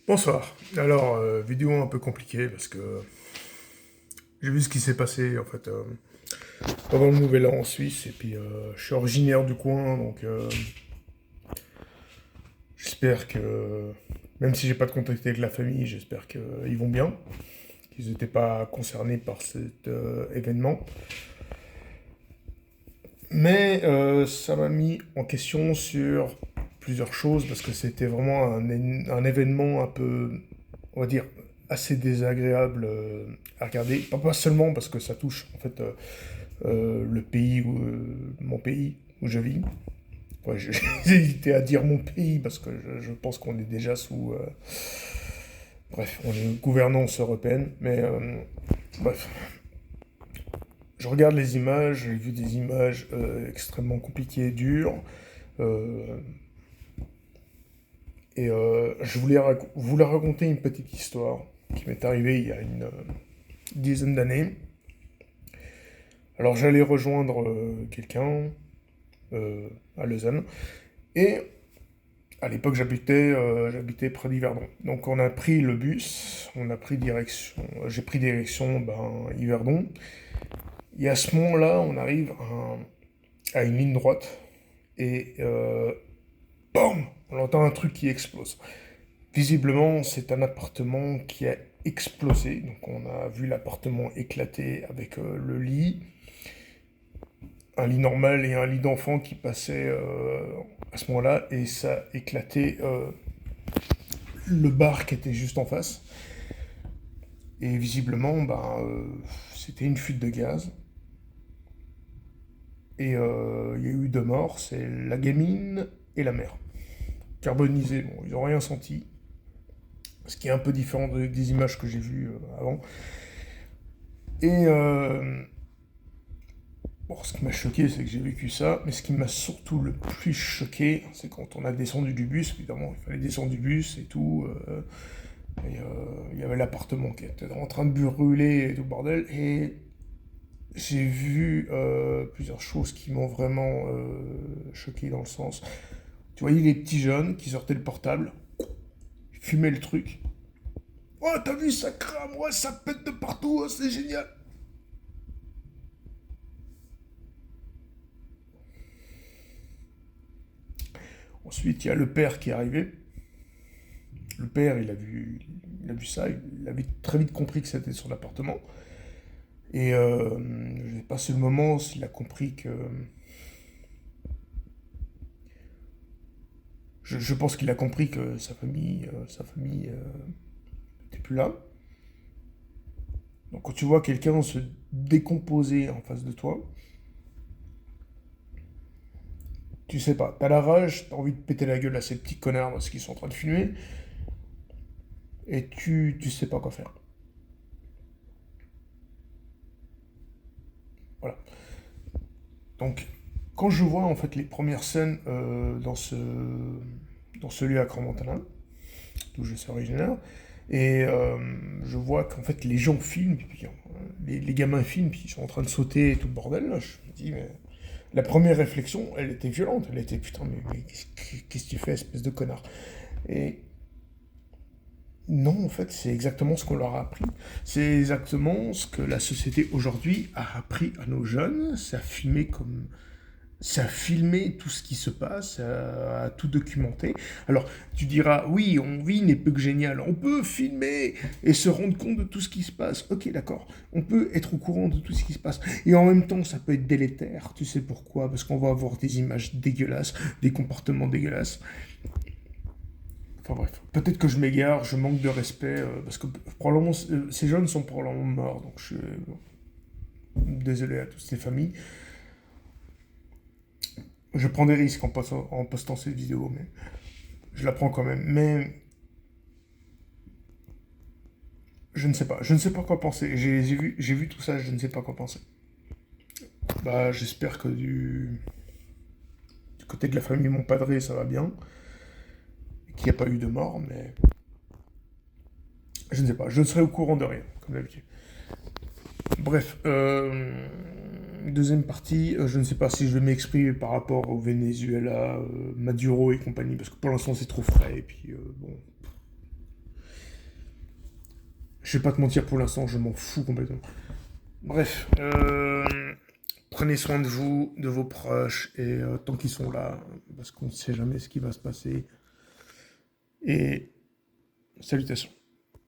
Bonsoir. Alors, vidéo un peu compliquée parce que j'ai vu ce qui s'est passé en fait pendant le Nouvel An en Suisse et puis je suis originaire du coin donc j'espère que même si j'ai pas de contact avec la famille, j'espère qu'ils vont bien, qu'ils n'étaient pas concernés par cet événement. Mais ça m'a mis en question sur plusieurs choses parce que c'était vraiment un événement un peu, on va dire, assez désagréable à regarder. Pas seulement parce que ça touche en fait le pays, mon pays où je vis. Ouais, j'ai hésité à dire mon pays parce que je pense qu'on est déjà sous, bref, on est une gouvernance européenne. Mais bref, je regarde les images, j'ai vu des images extrêmement compliquées et dures. Euh, je voulais vous la raconter une petite histoire qui m'est arrivée il y a une dizaine d'années. Alors j'allais rejoindre quelqu'un à Lausanne et à l'époque j'habitais près d'Yverdon. Donc on a pris le bus, on a pris direction, j'ai pris direction Yverdon. Et à ce moment-là, on arrive à une ligne droite et BAM! On entend un truc qui explose. Visiblement, c'est un appartement qui a explosé. Donc on a vu l'appartement éclater avec le lit, un lit normal et un lit d'enfant qui passait à ce moment-là, et ça a éclaté le bar qui était juste en face. Et visiblement, c'était une fuite de gaz. Et il y a eu deux morts, c'est la gamine et la mère. Carbonisés, bon, ils n'ont rien senti. Ce qui est un peu différent des images que j'ai vues avant. Et bon, ce qui m'a choqué, c'est que j'ai vécu ça, mais ce qui m'a surtout le plus choqué, c'est quand on a descendu du bus, évidemment, il fallait descendre du bus et tout, et il y avait l'appartement qui était en train de brûler et tout le bordel, et j'ai vu plusieurs choses qui m'ont vraiment choqué dans le sens. Tu voyais les petits jeunes qui sortaient le portable, fumaient le truc. Oh, t'as vu, ça crame, ouais, ça pète de partout, oh, c'est génial. Ensuite, il y a le père qui est arrivé. Le père, il a vu ça, il a très vite compris que c'était son appartement. Et je n'ai pas su le moment s'il a compris que. Je pense qu'il a compris que sa famille n'était plus là. Donc quand tu vois quelqu'un se décomposer en face de toi, tu sais pas, t'as la rage, t'as envie de péter la gueule à ces petits connards parce qu'ils sont en train de fumer, et tu sais pas quoi faire. Voilà. Donc, quand je vois en fait les premières scènes dans ce lieu à Crans-Montana, d'où je suis originaire, et je vois qu'en fait les gens filment, puis, les gamins filment, puis ils sont en train de sauter et tout le bordel, là, je me dis, mais la première réflexion, elle était violente, elle était putain, mais qu'est-ce que tu fais, espèce de connard? Et non, en fait, c'est exactement ce qu'on leur a appris. C'est exactement ce que la société aujourd'hui a appris à nos jeunes. Ça a filmé tout ce qui se passe, ça a tout documenté. Alors, tu diras, oui, on vit une époque géniale, on peut filmer et se rendre compte de tout ce qui se passe. Ok, d'accord, on peut être au courant de tout ce qui se passe. Et en même temps, ça peut être délétère. Tu sais pourquoi? Parce qu'on va avoir des images dégueulasses, des comportements dégueulasses. Enfin bref, peut-être que je m'égare, je manque de respect, parce que probablement ces jeunes sont probablement morts, donc je suis désolé à toutes ces familles. Je prends des risques en postant cette vidéo, mais je la prends quand même. Mais je ne sais pas quoi penser. J'ai vu tout ça, je ne sais pas quoi penser. Bah, j'espère que du côté de la famille Mon Padré, ça va bien, qu'il n'y a pas eu de mort, mais je ne sais pas. Je serai au courant de rien, comme d'habitude. Bref, deuxième partie, je ne sais pas si je vais m'exprimer par rapport au Venezuela, Maduro et compagnie, parce que pour l'instant c'est trop frais, et puis bon, Je vais pas te mentir, pour l'instant, je m'en fous complètement. Bref, prenez soin de vous, de vos proches, et tant qu'ils sont là, parce qu'on ne sait jamais ce qui va se passer. Et salutations.